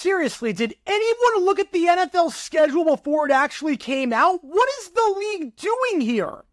Seriously, did anyone look at the NFL schedule before it actually came out? What is the league doing here?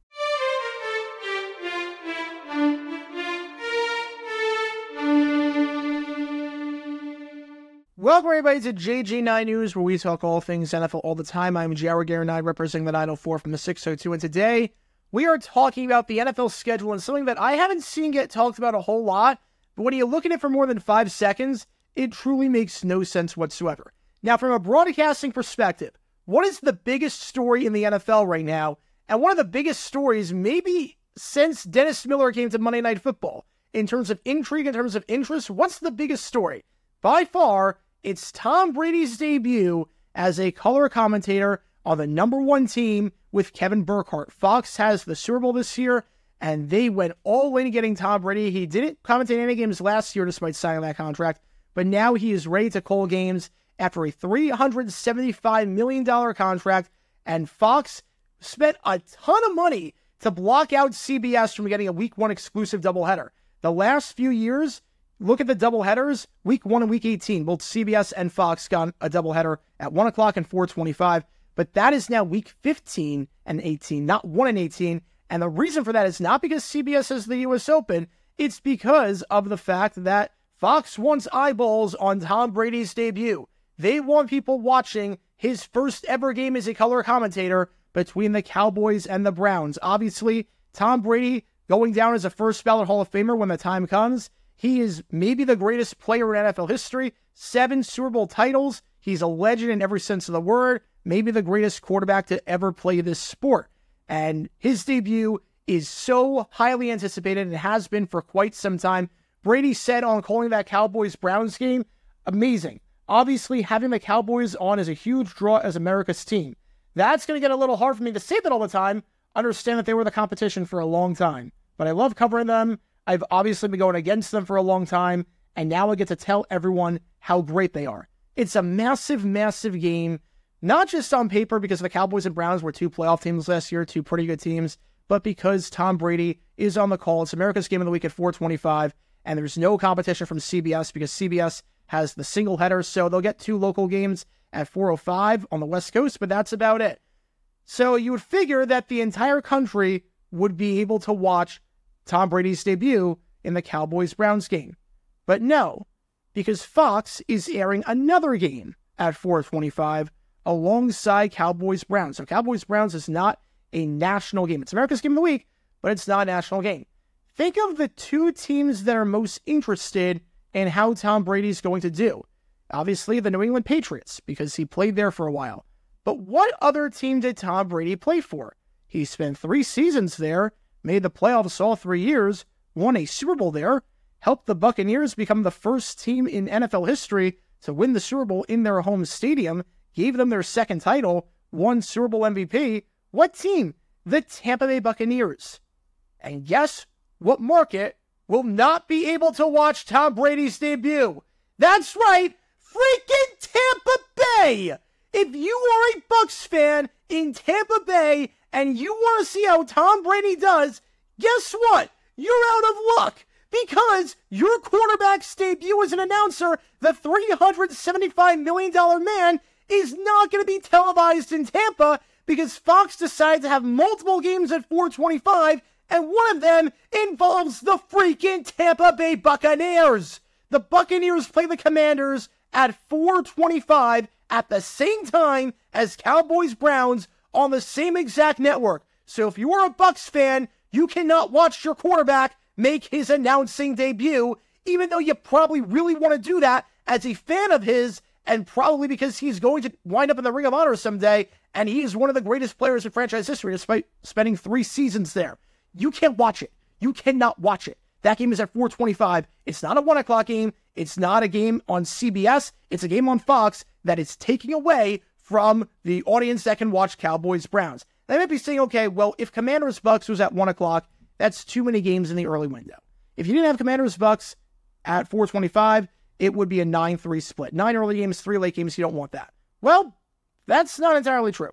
Welcome everybody to JJ9 News, where we talk all things NFL all the time. I'm Jared Garinide, representing the 904 from the 602, and today we are talking about the NFL schedule and something that I haven't seen get talked about a whole lot, but when you look at it for more than 5 seconds, it truly makes no sense whatsoever. Now, from a broadcasting perspective, what is the biggest story in the NFL right now? And one of the biggest stories maybe since Dennis Miller came to Monday Night Football, in terms of intrigue, in terms of interest, what's the biggest story? By far, it's Tom Brady's debut as a color commentator on the #1 team with Kevin Burkhardt. Fox has the Super Bowl this year, and they went all in getting Tom Brady. He didn't commentate any games last year despite signing that contract, but now he is ready to call games after a $375 million contract, and Fox spent a ton of money to block out CBS from getting a Week 1 exclusive doubleheader. The last few years, look at the doubleheaders, Week 1 and Week 18. Both CBS and Fox got a doubleheader at 1 o'clock and 4:25, but that is now Week 15 and 18, not 1 and 18. And the reason for that is not because CBS has the U.S. Open, it's because of the fact that Fox wants eyeballs on Tom Brady's debut. They want people watching his first ever game as a color commentator between the Cowboys and the Browns. Obviously, Tom Brady going down as a first ballot Hall of Famer when the time comes. He is maybe the greatest player in NFL history. 7 Super Bowl titles. He's a legend in every sense of the word. Maybe the greatest quarterback to ever play this sport. And his debut is so highly anticipated and has been for quite some time. Brady said on calling that Cowboys-Browns game, amazing. Obviously, having the Cowboys on is a huge draw as America's team. That's going to get a little hard for me to say that all the time. Understand that they were the competition for a long time. But I love covering them. I've obviously been going against them for a long time, and now I get to tell everyone how great they are. It's a massive, massive game, not just on paper because the Cowboys and Browns were 2 playoff teams last year, 2 pretty good teams, but because Tom Brady is on the call. It's America's Game of the Week at 4:25, and there's no competition from CBS because CBS has the single header, so they'll get 2 local games at 4:05 on the West Coast, but that's about it. So you would figure that the entire country would be able to watch Tom Brady's debut in the Cowboys-Browns game. But no, because Fox is airing another game at 4:25 alongside Cowboys-Browns. So Cowboys-Browns is not a national game. It's America's Game of the Week, but it's not a national game. Think of the 2 teams that are most interested in how Tom Brady's going to do. Obviously, the New England Patriots, because he played there for a while. But what other team did Tom Brady play for? He spent 3 seasons there, made the playoffs all 3 years, won a Super Bowl there, helped the Buccaneers become the first team in NFL history to win the Super Bowl in their home stadium, gave them their 2nd title, won Super Bowl MVP. What team? The Tampa Bay Buccaneers. And guess what market will not be able to watch Tom Brady's debut? That's right, freaking Tampa Bay! If you are a Bucs fan in Tampa Bay and you want to see how Tom Brady does, guess what? You're out of luck because your quarterback's debut as an announcer, the $375 million man, is not going to be televised in Tampa because Fox decided to have multiple games at 4:25, and one of them involves the freaking Tampa Bay Buccaneers. The Buccaneers play the Commanders at 4:25 at the same time as Cowboys-Browns on the same exact network. So if you are a Bucs fan, you cannot watch your quarterback make his announcing debut, even though you probably really want to do that as a fan of his, and probably because he's going to wind up in the Ring of Honor someday, and he is one of the greatest players in franchise history despite spending 3 seasons there. You can't watch it. You cannot watch it. That game is at 4:25. It's not a 1 o'clock game. It's not a game on CBS. It's a game on Fox that is taking away from the audience that can watch Cowboys-Browns. They might be saying, okay, well, if Commanders-Bucks was at 1 o'clock, that's too many games in the early window. If you didn't have Commanders-Bucks at 4:25, it would be a 9-3 split. 9 early games, 3 late games. You don't want that. Well, that's not entirely true.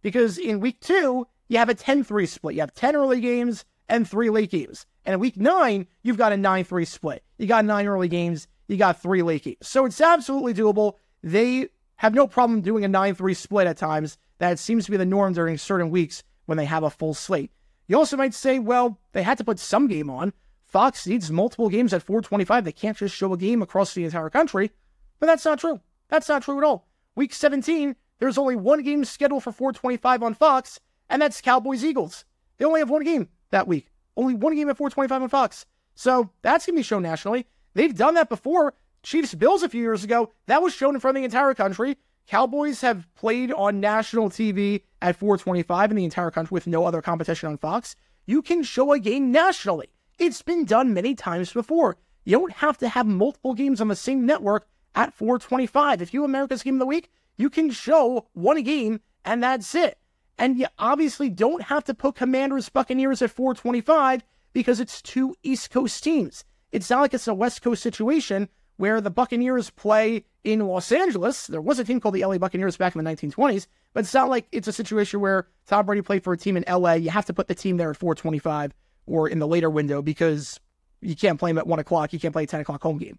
Because in week 2, you have a 10-3 split. You have 10 early games and 3 late games. And in week 9, you've got a 9-3 split. You got 9 early games. You got 3 late games. So it's absolutely doable. they have no problem doing a 9-3 split at times. That seems to be the norm during certain weeks when they have a full slate. You also might say, well, they had to put some game on. Fox needs multiple games at 425. They can't just show a game across the entire country. But that's not true. That's not true at all. Week 17, there's only one game scheduled for 425 on Fox, and that's Cowboys-Eagles. They only have one game that week. Only one game at 425 on Fox. So that's going to be shown nationally. They've done that before. Chiefs-Bills a few years ago, that was shown in front of the entire country. Cowboys have played on national TV at 425 in the entire country with no other competition on Fox. You can show a game nationally. It's been done many times before. You don't have to have multiple games on the same network at 425. If you have America's Game of the Week, you can show one game and that's it. And you obviously don't have to put Commanders-Buccaneers at 425 because it's two East Coast teams. It's not like it's a West Coast situation where the Buccaneers play in Los Angeles. There was a team called the LA Buccaneers back in the 1920s, but it's not like it's a situation where Tom Brady played for a team in LA. You have to put the team there at 425 or in the later window because you can't play them at 1 o'clock. You can't play a 10 o'clock home game.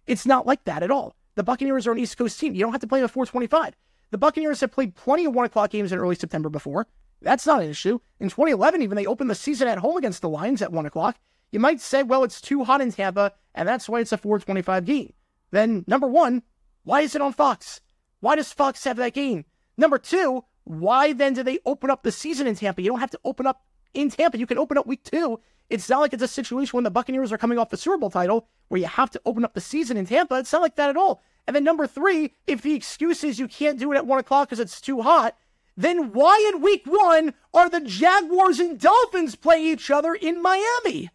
It's not like that at all. The Buccaneers are an East Coast team. You don't have to play them at 425. The Buccaneers have played plenty of 1 o'clock games in early September before. That's not an issue. In 2011, even, they opened the season at home against the Lions at 1 o'clock. You might say, well, it's too hot in Tampa, and that's why it's a 425 game. Then, number one, why is it on Fox? Why does Fox have that game? Number two, why then do they open up the season in Tampa? You don't have to open up in Tampa. You can open up week 2. It's not like it's a situation when the Buccaneers are coming off the Super Bowl title where you have to open up the season in Tampa. It's not like that at all. And then number 3, if the excuse is you can't do it at 1 o'clock because it's too hot, then why in week 1 are the Jaguars and Dolphins playing each other in Miami?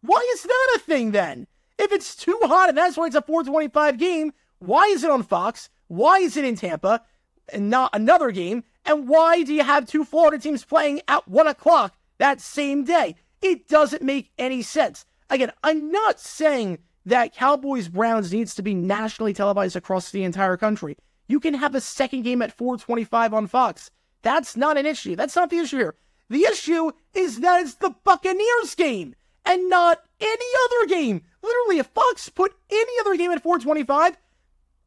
Why is that a thing then? If it's too hot and that's why it's a 425 game, why is it on Fox? Why is it in Tampa and not another game? And why do you have two Florida teams playing at 1 o'clock that same day? It doesn't make any sense. Again, I'm not saying that Cowboys-Browns needs to be nationally televised across the entire country. You can have a second game at 425 on Fox. That's not an issue. That's not the issue here. The issue is that it's the Buccaneers game and not any other game. Literally, if Fox put any other game at 425,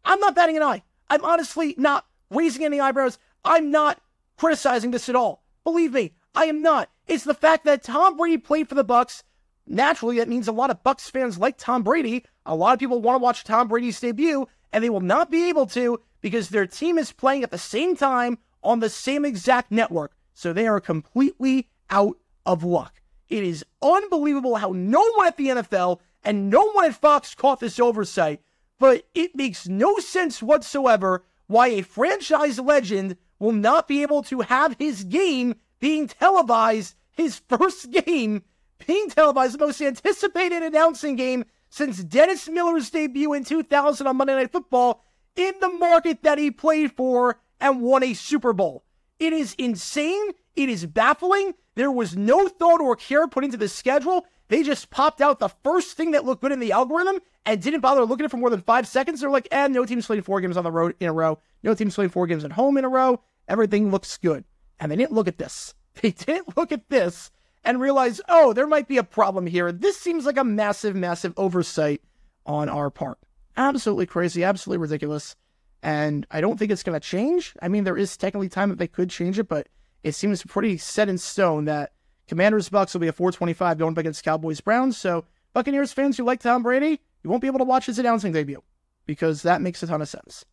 I'm not batting an eye. I'm honestly not raising any eyebrows. I'm not criticizing this at all. Believe me, I am not. It's the fact that Tom Brady played for the Bucs. Naturally, that means a lot of Bucs fans like Tom Brady. A lot of people want to watch Tom Brady's debut, and they will not be able to because their team is playing at the same time on the same exact network. So they are completely out of luck. It is unbelievable how no one at the NFL and no one at Fox caught this oversight, but it makes no sense whatsoever why a franchise legend will not be able to have his game being televised, his first game being televised, the most anticipated announcing game since Dennis Miller's debut in 2000 on Monday Night Football in the market that he played for and won a Super Bowl. It is insane. It is baffling. There was no thought or care put into the schedule. They just popped out the first thing that looked good in the algorithm and didn't bother looking at it for more than 5 seconds. They're like, no team's played 4 games on the road in a row. No team's played 4 games at home in a row. Everything looks good. And they didn't look at this. They didn't look at this and realize, oh, there might be a problem here. This seems like a massive, massive oversight on our part. Absolutely crazy, absolutely ridiculous. And I don't think it's going to change. I mean, there is technically time that they could change it, but it seems pretty set in stone that Commanders-Bucs will be a 425 going up against Cowboys-Browns. So Buccaneers fans who like Tom Brady, you won't be able to watch his announcing debut because that makes a ton of sense.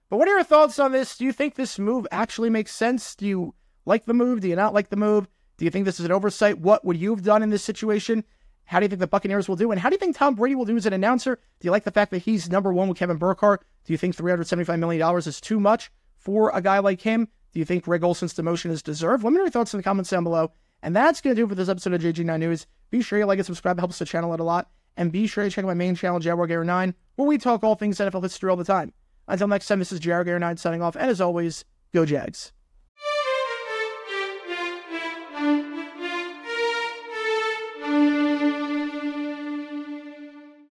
But what are your thoughts on this? Do you think this move actually makes sense? Do you like the move? Do you not like the move? Do you think this is an oversight? What would you have done in this situation? How do you think the Buccaneers will do? And how do you think Tom Brady will do as an announcer? Do you like the fact that he's number one with Kevin Burkhardt? Do you think $375 million is too much for a guy like him? Do you think Greg Olson's demotion is deserved? Let me know your thoughts in the comments down below. And that's going to do it for this episode of JG9 News. Be sure you like and subscribe. It helps the channel out a lot. And be sure to check out my main channel, JaguarGator9, where we talk all things NFL history all the time. Until next time, this is JaguarGator9 signing off. And as always, go Jags.